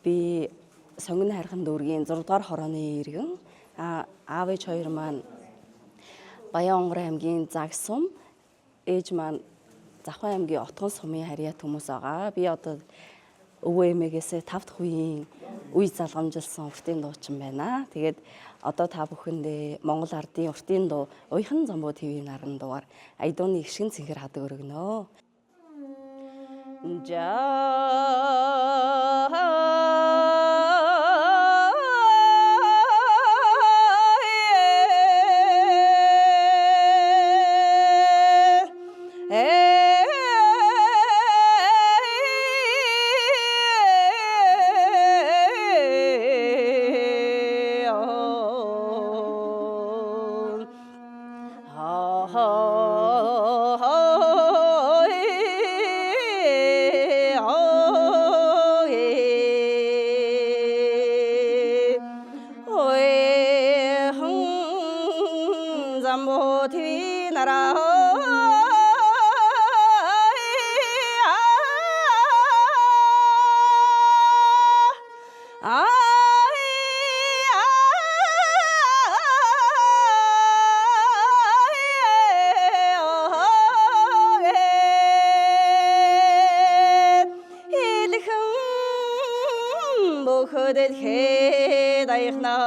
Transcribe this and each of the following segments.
Би сонгон хайрхан дүүргийн 6 дугаар хорооны иргэн. Аав ээж хоёр маань Баян-Онгор аймгийн Загсум, ээж маань Завхан аймгийн Отгон сумын харьяат хүмүүс байгаа. Би одоо өвөө эмээгээс 5 дахь үеийн үе залгамжилсан уртын дуучин байна. Тэгээд одоо та бүхэндээ Монгол ардын уртын дуу Уяхан замбуу твийн наран дуугаар Айдууны гişгэн цэнхэр хадаг өргөнөө. Замбуу твийн наран Бөхөдөд хэдайхнаре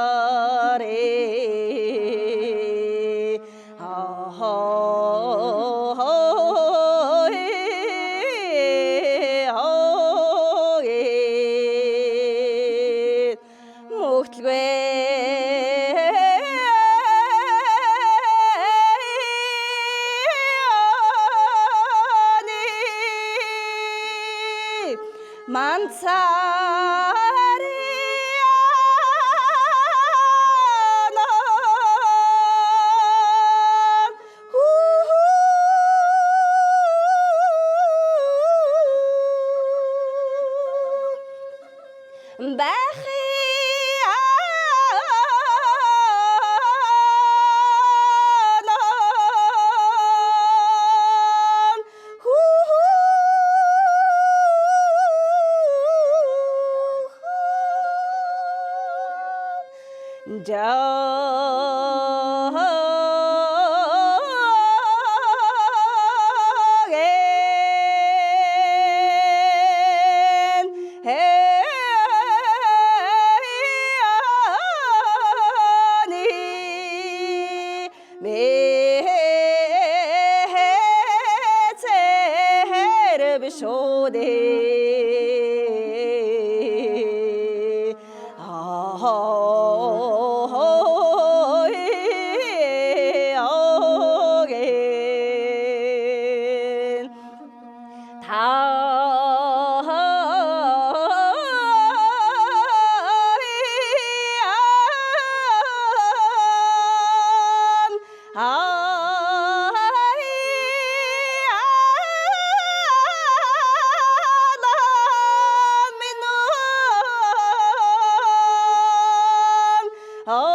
Oh